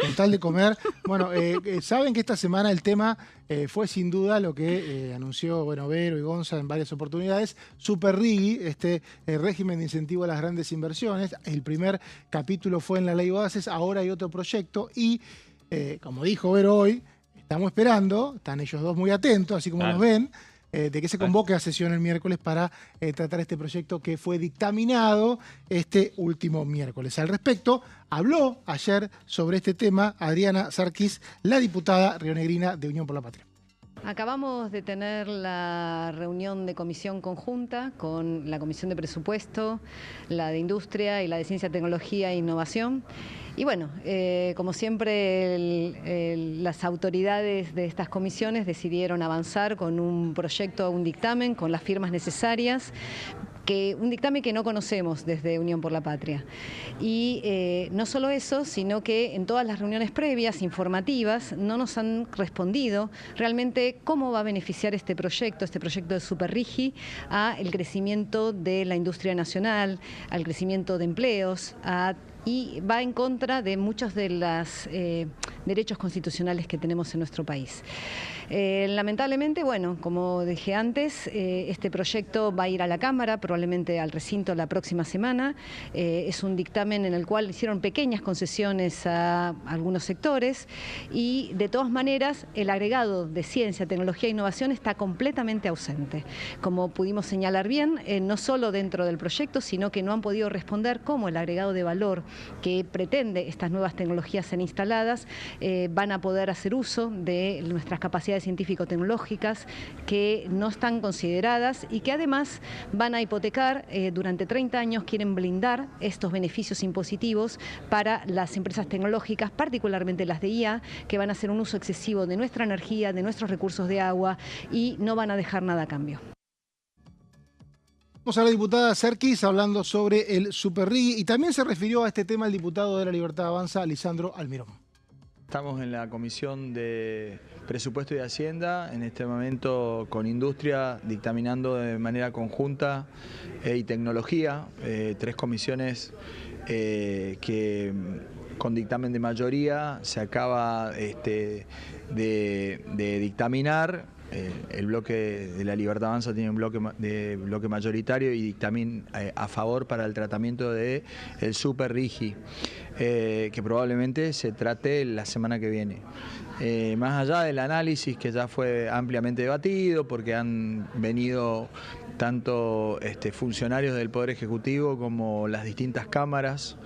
con tal de comer. Bueno, saben que esta semana el tema fue sin duda lo que anunció Vero y Gonza en varias oportunidades, Super Riggi, este régimen de incentivo a las grandes inversiones. El primer capítulo fue en la Ley Bases, ahora hay otro proyecto y, como dijo Vero hoy, estamos esperando, están ellos dos muy atentos, así como Claro. nos ven, de que se convoque a sesión el miércoles para tratar este proyecto que fue dictaminado este último miércoles. Al respecto, habló ayer sobre este tema Adriana Sarkis, la diputada rionegrina de Unión por la Patria. Acabamos de tener la reunión de comisión conjunta con la Comisión de Presupuesto, la de Industria y la de Ciencia, Tecnología e Innovación. Y bueno, como siempre, las autoridades de estas comisiones decidieron avanzar con un proyecto, un dictamen, con las firmas necesarias, un dictamen que no conocemos desde Unión por la Patria. Y no solo eso, sino que en todas las reuniones previas, informativas, no nos han respondido realmente cómo va a beneficiar este proyecto de Superrigi, al crecimiento de la industria nacional, al crecimiento de empleos, y va en contra de muchos de los derechos constitucionales que tenemos en nuestro país. Lamentablemente, bueno, como dije antes, este proyecto va a ir a la Cámara, probablemente al recinto la próxima semana. Es un dictamen en el cual hicieron pequeñas concesiones a algunos sectores y, de todas maneras, el agregado de ciencia, tecnología e innovación está completamente ausente. Como pudimos señalar bien, no solo dentro del proyecto, sino que no han podido responder cómo el agregado de valor que pretende estas nuevas tecnologías ser instaladas van a poder hacer uso de nuestras capacidades científico-tecnológicas que no están consideradas y que además van a hipotecar durante 30 años, quieren blindar estos beneficios impositivos para las empresas tecnológicas, particularmente las de IA, que van a hacer un uso excesivo de nuestra energía, de nuestros recursos de agua y no van a dejar nada a cambio. Vamos a la diputada Serkis hablando sobre el Superrigi y también se refirió a este tema el diputado de La Libertad Avanza, Lisandro Almirón. Estamos en la Comisión de Presupuesto y Hacienda, en este momento con Industria, dictaminando de manera conjunta y Tecnología, 3 comisiones que con dictamen de mayoría se acaba de dictaminar. El bloque de La Libertad Avanza tiene un bloque mayoritario y dictamen a favor para el tratamiento del Superrigi, que probablemente se trate la semana que viene. Más allá del análisis que ya fue ampliamente debatido, porque han venido tanto funcionarios del Poder Ejecutivo como las distintas cámaras.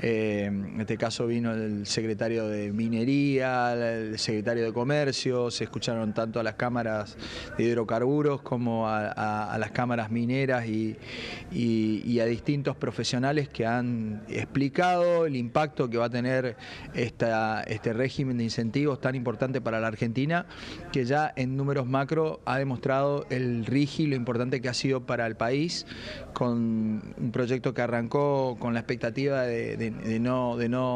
En este caso vino el secretario de Minería, el secretario de Comercio, se escucharon tanto a las cámaras de hidrocarburos como a las cámaras mineras y a distintos profesionales que han explicado el impacto que va a tener este régimen de incentivos tan importante para la Argentina, que ya en números macro ha demostrado el RIGI, lo importante que ha sido para el país, con un proyecto que arrancó con la expectativa de no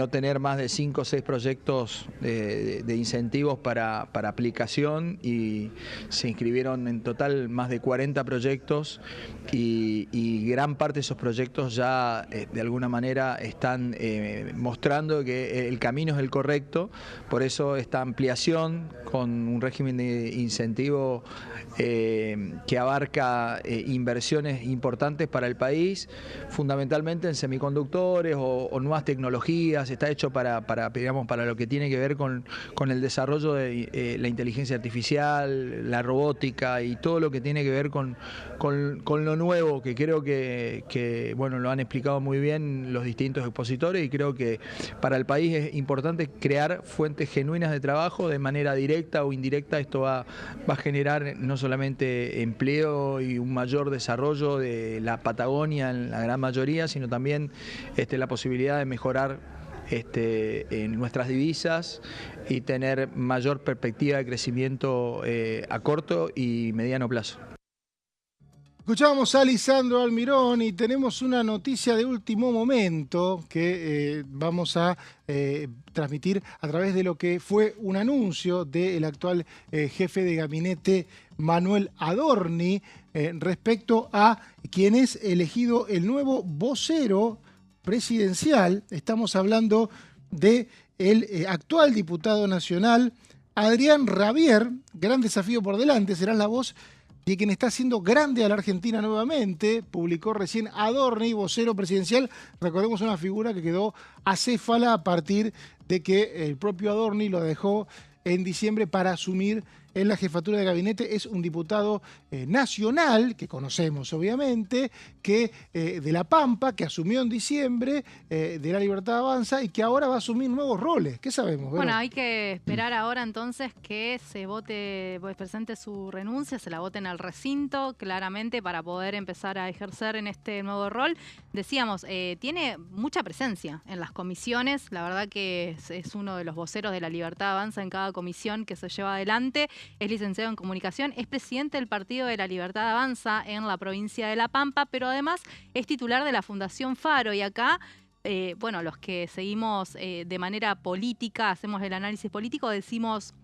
tener más de 5 o 6 proyectos de incentivos para aplicación, y se inscribieron en total más de 40 proyectos y gran parte de esos proyectos ya de alguna manera están mostrando que el camino es el correcto. Por eso esta ampliación con un régimen de incentivo que abarca inversiones importantes para el país, fundamentalmente en semiconductores o nuevas tecnologías. Está hecho para lo que tiene que ver con el desarrollo de la inteligencia artificial, la robótica y todo lo que tiene que ver con lo nuevo, que creo que bueno, lo han explicado muy bien los distintos expositores, y creo que para el país es importante crear fuentes genuinas de trabajo de manera directa o indirecta. Esto va a generar no solamente empleo y un mayor desarrollo de la Patagonia en la gran mayoría, sino también la posibilidad de mejorar en nuestras divisas y tener mayor perspectiva de crecimiento a corto y mediano plazo. Escuchábamos a Lisandro Almirón y tenemos una noticia de último momento que vamos a transmitir a través de lo que fue un anuncio del actual jefe de gabinete, Manuel Adorni, respecto a quien es elegido el nuevo vocero presidencial. Estamos hablando del actual diputado nacional, Adrián Rabier. Gran desafío por delante, será la voz de quien está haciendo grande a la Argentina nuevamente. Publicó recién Adorni, vocero presidencial. Recordemos una figura que quedó acéfala a partir de que el propio Adorni lo dejó en diciembre para asumir en la jefatura de gabinete es un diputado nacional, que conocemos obviamente, que de La Pampa, que asumió en diciembre de La Libertad Avanza y que ahora va a asumir nuevos roles. ¿Qué sabemos, Vero? Bueno, hay que esperar ahora entonces que se vote, pues presente su renuncia, se la vote en el recinto, claramente, para poder empezar a ejercer en este nuevo rol. Decíamos, tiene mucha presencia en las comisiones, la verdad que es uno de los voceros de La Libertad Avanza en cada comisión que se lleva adelante, es licenciado en comunicación, es presidente del Partido de La Libertad Avanza en la provincia de La Pampa, pero además es titular de la Fundación Faro, y acá bueno, los que seguimos de manera política, hacemos el análisis político, decimos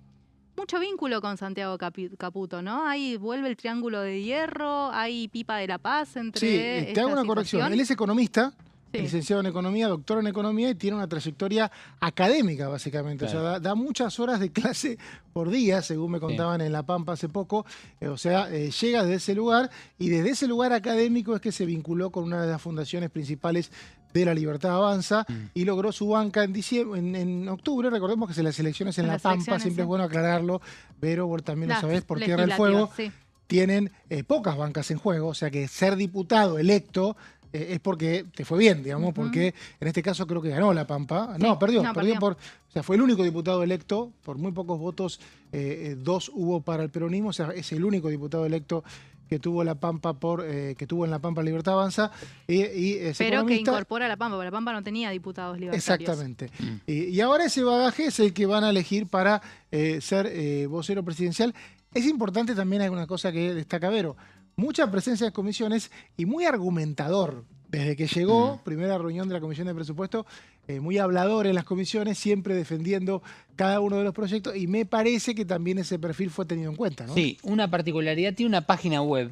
mucho vínculo con Santiago Caputo, ¿no? Ahí vuelve el triángulo de hierro, hay pipa de la paz entre... Sí, te hago una corrección. Él es economista, sí, licenciado en economía, doctor en economía y tiene una trayectoria académica, básicamente. Claro. O sea, da muchas horas de clase por día, según me contaban en La Pampa hace poco. O sea, llega desde ese lugar y desde ese lugar académico es que se vinculó con una de las fundaciones principales de La Libertad Avanza y logró su banca en octubre. Recordemos que las elecciones en La Pampa, siempre es bueno aclararlo, pero vos también lo sabés, por Tierra del Fuego, tienen pocas bancas en juego, o sea que ser diputado electo es porque te fue bien, digamos, porque en este caso creo que ganó La Pampa. No, perdió. O sea, fue el único diputado electo, por muy pocos votos, 2 hubo para el peronismo, o sea, es el único diputado electo que tuvo La Pampa que tuvo en La Pampa Libertad Avanza pero que incorpora La Pampa, porque La Pampa no tenía diputados libertarios. Exactamente. Y ahora ese bagaje es el que van a elegir para ser vocero presidencial. Es importante también, hay una cosa que destaca Vero, mucha presencia en comisiones y muy argumentador. Desde que llegó, primera reunión de la Comisión de Presupuesto, muy hablador en las comisiones, siempre defendiendo cada uno de los proyectos, y me parece que también ese perfil fue tenido en cuenta, ¿no? Sí, una particularidad, tiene una página web,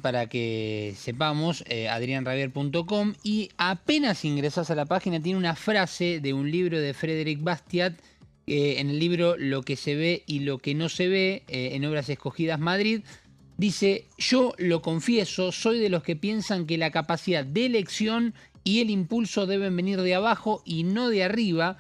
para que sepamos, adrianrabier.com, y apenas ingresás a la página tiene una frase de un libro de Frédéric Bastiat, en el libro Lo que se ve y lo que no se ve, en Obras Escogidas Madrid. Dice, yo lo confieso, soy de los que piensan que la capacidad de elección y el impulso deben venir de abajo y no de arriba,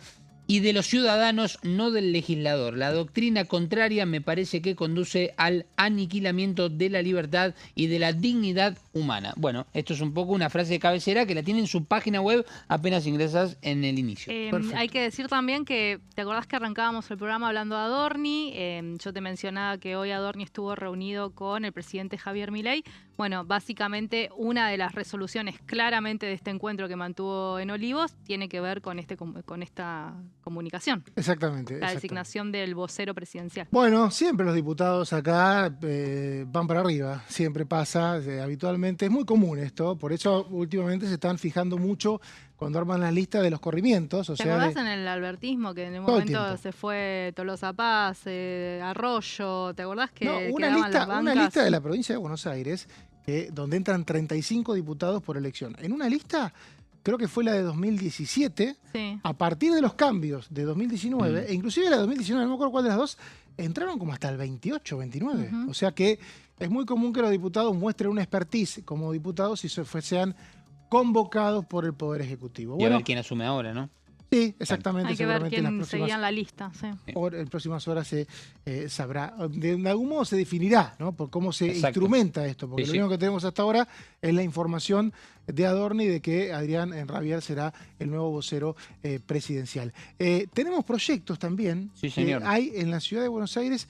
y de los ciudadanos, no del legislador. La doctrina contraria me parece que conduce al aniquilamiento de la libertad y de la dignidad humana. Bueno, esto es un poco una frase de cabecera que la tiene en su página web apenas ingresas en el inicio. Hay que decir también que, ¿te acordás que arrancábamos el programa hablando de Adorni? Yo te mencionaba que hoy Adorni estuvo reunido con el presidente Javier Milei. Bueno, básicamente una de las resoluciones claramente de este encuentro que mantuvo en Olivos tiene que ver con esta comunicación. Exactamente. La designación del vocero presidencial. Bueno, siempre los diputados acá van para arriba, siempre pasa, habitualmente. Es muy común esto, por eso últimamente se están fijando mucho cuando arman las listas de los corrimientos. ¿Te acordás en el albertismo que en un momento se fue Tolosa Paz, Arroyo? ¿Te acordás que una lista de la provincia de Buenos Aires donde entran 35 diputados por elección? En una lista, creo que fue la de 2017, a partir de los cambios de 2019, e inclusive la de 2019, no me acuerdo cuál de las dos, entraron como hasta el 28, 29. O sea que es muy común que los diputados muestren una expertise como diputados y sean convocados por el Poder Ejecutivo. Y a ver quién asume ahora, ¿no? Sí, exactamente. Hay que ver quién seguía en la lista. En próximas horas se sabrá. De algún modo se definirá, ¿no? Por cómo se instrumenta esto. Porque lo único que tenemos hasta ahora es la información de Adorni de que Adrián Rabier será el nuevo vocero presidencial. Tenemos proyectos también que hay en la ciudad de Buenos Aires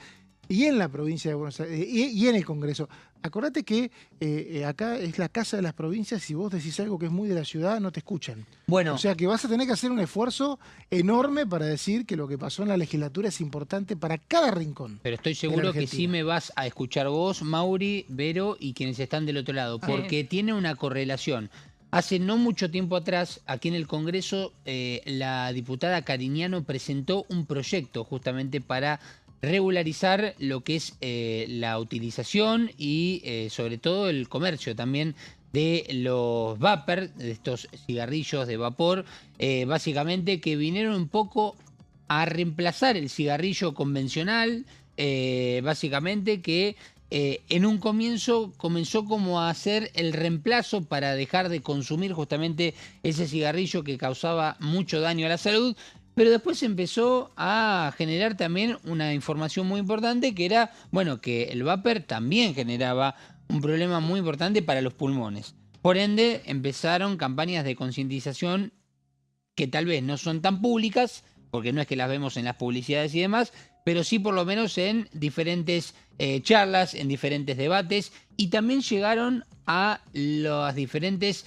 y en la provincia de Buenos Aires y en el Congreso. Acordate que acá es la casa de las provincias. Si vos decís algo que es muy de la ciudad, no te escuchan. Bueno, o sea que vas a tener que hacer un esfuerzo enorme para decir que lo que pasó en la legislatura es importante para cada rincón. Pero estoy seguro que sí me vas a escuchar vos, Mauri, Vero y quienes están del otro lado, porque tiene una correlación. Hace no mucho tiempo atrás, aquí en el Congreso, la diputada Cariñano presentó un proyecto justamente para regularizar lo que es la utilización y sobre todo el comercio también de los vapor, de estos cigarrillos de vapor, básicamente que vinieron un poco a reemplazar el cigarrillo convencional, básicamente que en un comienzo comenzó como a hacer el reemplazo para dejar de consumir justamente ese cigarrillo que causaba mucho daño a la salud. pero después empezó a generar también una información muy importante que era, bueno, que el vapor también generaba un problema muy importante para los pulmones. Por ende, empezaron campañas de concientización que tal vez no son tan públicas, porque no es que las vemos en las publicidades y demás, pero sí por lo menos en diferentes charlas, en diferentes debates, y también llegaron a los diferentes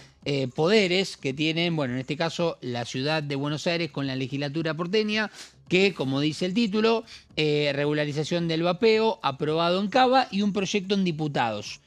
poderes que tienen, bueno, en este caso la ciudad de Buenos Aires con la legislatura porteña, que, como dice el título, regularización del vapeo, aprobado en Cava y un proyecto en diputados.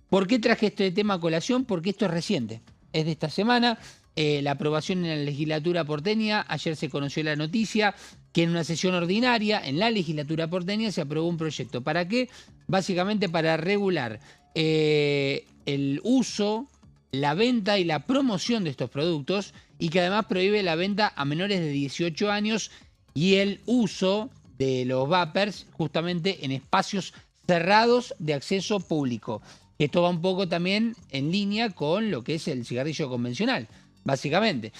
¿Por qué traje este tema a colación? Porque esto es reciente, es de esta semana. La aprobación en la legislatura porteña, ayer se conoció la noticia que en una sesión ordinaria en la legislatura porteña se aprobó un proyecto. ¿Para qué? Básicamente para regular el uso, la venta y la promoción de estos productos, y que además prohíbe la venta a menores de 18 años y el uso de los vapers justamente en espacios cerrados de acceso público. Esto va un poco también en línea con lo que es el cigarrillo convencional, básicamente.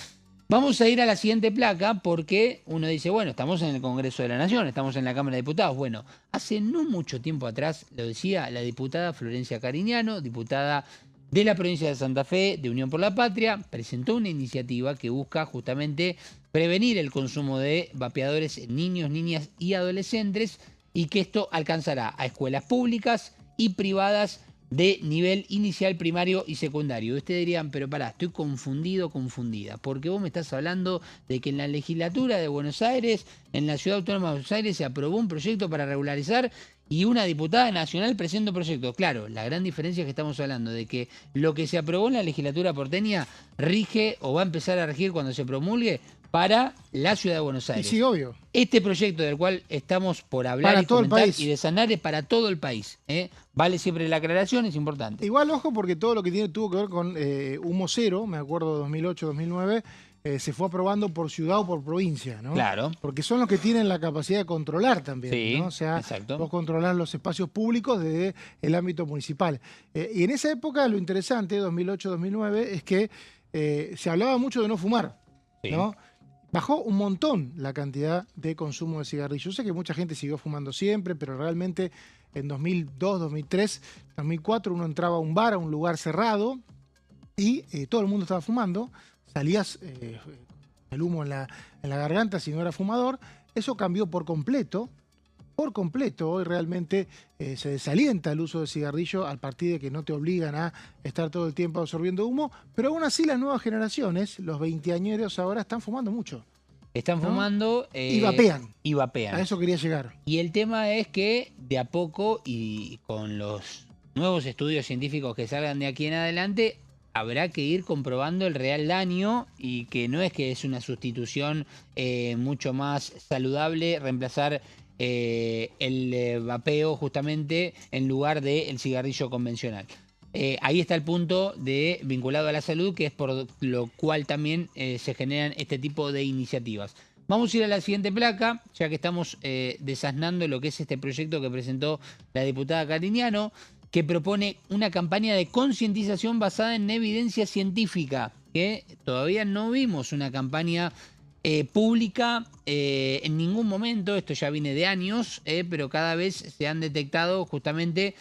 Vamos a ir a la siguiente placa porque uno dice, bueno, estamos en el Congreso de la Nación, estamos en la Cámara de Diputados. Bueno, hace no mucho tiempo atrás, lo decía la diputada Florencia Cariñano, diputada de la provincia de Santa Fe, de Unión por la Patria, presentó una iniciativa que busca justamente prevenir el consumo de vapeadores en niños, niñas y adolescentes, y que esto alcanzará a escuelas públicas y privadas de nivel inicial, primario y secundario. Ustedes dirían, pero pará, estoy confundido, confundida, porque vos me estás hablando de que en la legislatura de de Aires, en la Ciudad Autónoma de Buenos Aires, se aprobó un proyecto para regularizar y una diputada nacional presenta un proyecto. Claro, la gran diferencia es que estamos hablando de que lo que se aprobó en la legislatura porteña rige o va a empezar a regir cuando se promulgue para la Ciudad de Buenos Aires. Y sí, obvio. Este proyecto del cual estamos por hablar para y todo comentar el país. y de sanar es para todo el país. Vale siempre la aclaración, es importante. Igual, ojo, porque todo lo que tuvo que ver con humo cero, me acuerdo de 2008, 2009, se fue aprobando por ciudad o por provincia, ¿no? Claro. Porque son los que tienen la capacidad de controlar también, Sí, ¿no? O sea, exacto. vos controlás los espacios públicos desde el ámbito municipal. Y en esa época lo interesante, 2008-2009, es que se hablaba mucho de no fumar, Sí. ¿no? Bajó un montón la cantidad de consumo de cigarrillos. Yo sé que mucha gente siguió fumando siempre, pero realmente en 2002, 2003, 2004 uno entraba a un bar, a un lugar cerrado y todo el mundo estaba fumando. Salías el humo en la garganta si no era fumador. Eso cambió por completo. Por completo, hoy realmente se desalienta el uso de cigarrillo a partir de que no te obligan a estar todo el tiempo absorbiendo humo, pero aún así las nuevas generaciones, los veinteañeros ahora están fumando mucho. Están fumando... y vapean. Y vapean. A eso quería llegar. Y el tema es que de a poco y con los nuevos estudios científicos que salgan de aquí en adelante, habrá que ir comprobando el real daño y que no es que es una sustitución mucho más saludable reemplazar el vapeo justamente en lugar del cigarrillo convencional. Ahí está el punto vinculado a la salud, que es por lo cual también se generan este tipo de iniciativas. Vamos a ir a la siguiente placa, ya que estamos desasnando lo que es este proyecto que presentó la diputada Cariñano, que propone una campaña de concientización basada en evidencia científica, que todavía no vimos una campaña pública en ningún momento. Esto ya viene de años, pero cada vez se han detectado justamente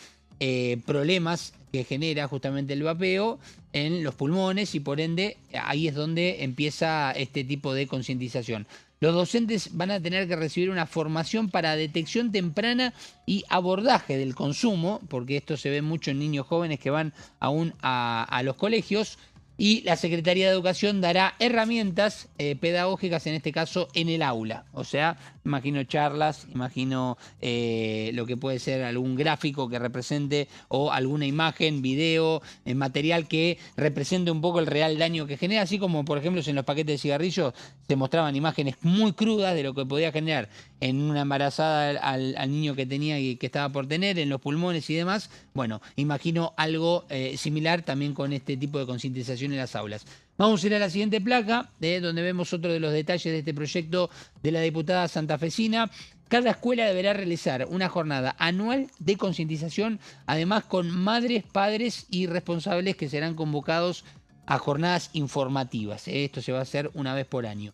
problemas que genera justamente el vapeo en los pulmones y por ende ahí es donde empieza este tipo de concientización. Los docentes van a tener que recibir una formación para detección temprana y abordaje del consumo, porque esto se ve mucho en niños jóvenes que van aún a los colegios. Y la Secretaría de Educación dará herramientas pedagógicas, en este caso en el aula. O sea, imagino charlas, imagino lo que puede ser algún gráfico que represente o alguna imagen, video, material que represente un poco el real daño que genera. Así como, por ejemplo, en los paquetes de cigarrillos se mostraban imágenes muy crudas de lo que podía generar en una embarazada al niño que tenía y que estaba por tener, en los pulmones y demás. Bueno, imagino algo similar también con este tipo de concientización en las aulas. Vamos a ir a la siguiente placa, donde vemos otro de los detalles de este proyecto de la diputada santafesina. Cada escuela deberá realizar una jornada anual de concientización, además con madres, padres y responsables que serán convocados a jornadas informativas. Esto se va a hacer una vez por año.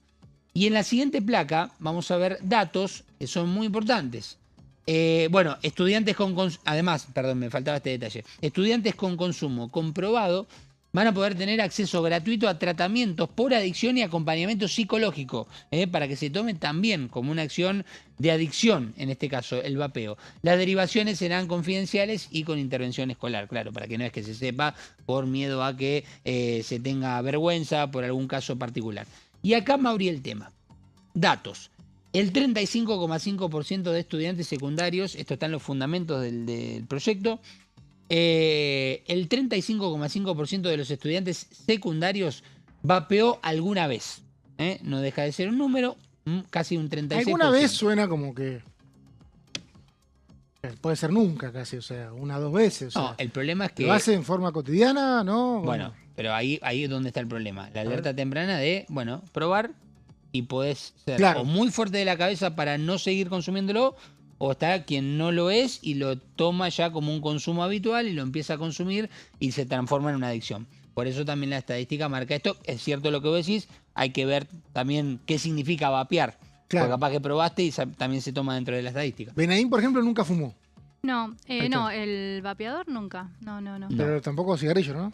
Y en la siguiente placa vamos a ver datos que son muy importantes. Bueno, estudiantes con... Además, perdón, me faltaba este detalle. Estudiantes con consumo comprobado van a poder tener acceso gratuito a tratamientos por adicción y acompañamiento psicológico, para que se tome también como una acción de adicción, en este caso, el vapeo. Las derivaciones serán confidenciales y con intervención escolar, claro, para que no es que se sepa por miedo a que se tenga vergüenza por algún caso particular. Y acá me abrí el tema. Datos. El 35,5% de estudiantes secundarios, esto está en los fundamentos del proyecto, el 35,5% de los estudiantes secundarios vapeó alguna vez. No deja de ser un número, casi un 36%. Alguna vez suena como que... Puede ser nunca casi, o sea, 1 o 2 veces. O sea, no, el problema es que... ¿Lo hace en forma cotidiana? ¿No? Bueno, pero ahí es donde está el problema. La alerta temprana de, bueno, probar y podés ser o muy fuerte de la cabeza para no seguir consumiéndolo, o está quien no lo es y lo toma ya como un consumo habitual y lo empieza a consumir y se transforma en una adicción. Por eso también la estadística marca esto. Es cierto lo que vos decís, hay que ver también qué significa vapear. Claro. Porque capaz que probaste y también se toma dentro de la estadística. Benaín, por ejemplo, nunca fumó. No, no, el vapeador nunca. No. Pero tampoco cigarrillo, ¿no?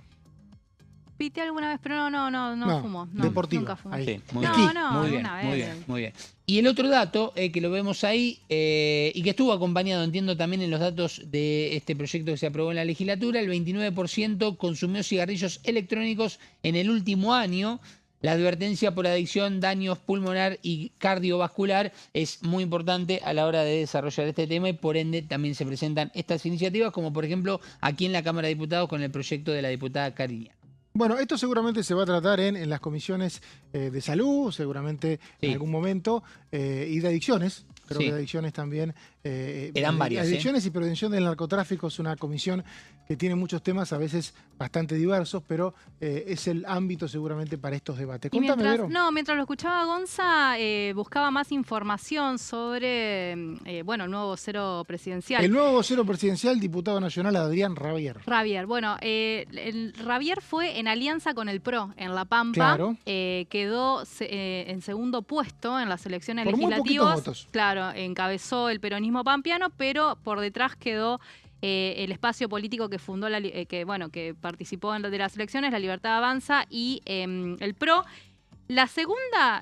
Pité alguna vez, pero no fumo. No, deportivo. Nunca fumo. Sí, muy bien. Y el otro dato, que lo vemos ahí, y que estuvo acompañado, entiendo, también en los datos de este proyecto que se aprobó en la legislatura, el 29% consumió cigarrillos electrónicos en el último año. La advertencia por adicción, daños pulmonar y cardiovascular es muy importante a la hora de desarrollar este tema y por ende también se presentan estas iniciativas, como por ejemplo aquí en la Cámara de Diputados con el proyecto de la diputada Cariña. Bueno, esto seguramente se va a tratar en las comisiones de salud, seguramente en algún momento, y de adicciones. Creo que de adicciones también. Eran varias. Adicciones y prevención del narcotráfico es una comisión que tiene muchos temas, a veces bastante diversos, pero es el ámbito seguramente para estos debates. Contame, Vero. Mientras lo escuchaba Gonza, buscaba más información sobre el nuevo vocero presidencial. El nuevo vocero presidencial, diputado nacional Adrián Rabier. Bueno, el Rabier fue en alianza con el PRO en La Pampa. Claro. Quedó en segundo puesto en las elecciones por legislativas. Muy poquitos votos. Claro, encabezó el peronismo pampeano, pero por detrás quedó el espacio político que fundó, que participó de las elecciones, La Libertad Avanza y el PRO. La segunda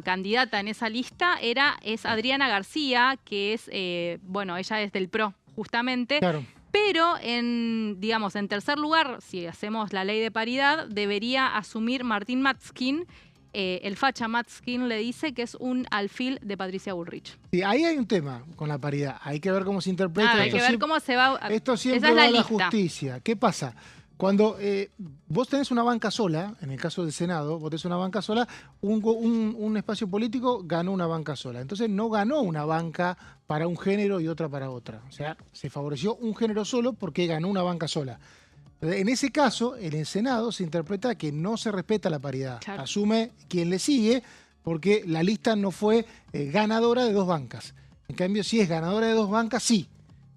candidata en esa lista es Adriana García, que es, ella es del PRO, justamente. Claro. Pero en tercer lugar, si hacemos la ley de paridad, debería asumir Martín Matzkin. El facha Matzkin le dice que es un alfil de Patricia Bullrich. Sí, ahí hay un tema con la paridad. Hay que ver cómo se interpreta. Hay que ver cómo se va. Esto siempre va a la justicia. ¿Qué pasa? Cuando vos tenés una banca sola, en el caso del Senado, vos tenés una banca sola, un espacio político ganó una banca sola. Entonces no ganó una banca para un género y otra para otra. O sea, se favoreció un género solo porque ganó una banca sola. En ese caso, en el Senado se interpreta que no se respeta la paridad. Claro. Asume quien le sigue porque la lista no fue ganadora de 2 bancas. En cambio, si es ganadora de 2 bancas, sí.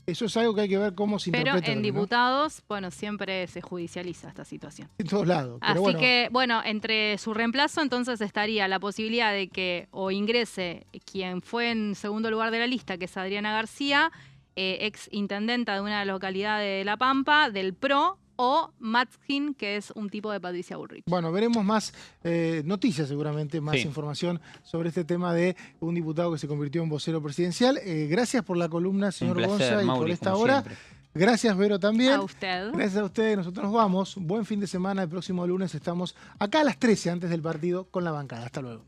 Eso es algo que hay que ver cómo se interpreta. Pero en diputados, siempre se judicializa esta situación. En todos lados. Así que, entre su reemplazo, entonces estaría la posibilidad de que o ingrese quien fue en segundo lugar de la lista, que es Adriana García, ex intendenta de una localidad de La Pampa, del PRO, o Matzkin, que es un tipo de Patricia Bullrich. Bueno, veremos más noticias seguramente, más información sobre este tema de un diputado que se convirtió en vocero presidencial. Gracias por la columna, señor Gonza, y por esta hora. Siempre. Gracias, Vero, también. A usted. Gracias a ustedes. Nosotros nos vamos. Buen fin de semana. El próximo lunes estamos acá a las 13, antes del partido, con la bancada. Hasta luego.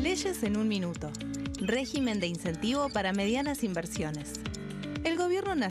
Leyes en un minuto. Régimen de incentivo para medianas inversiones. El gobierno nacional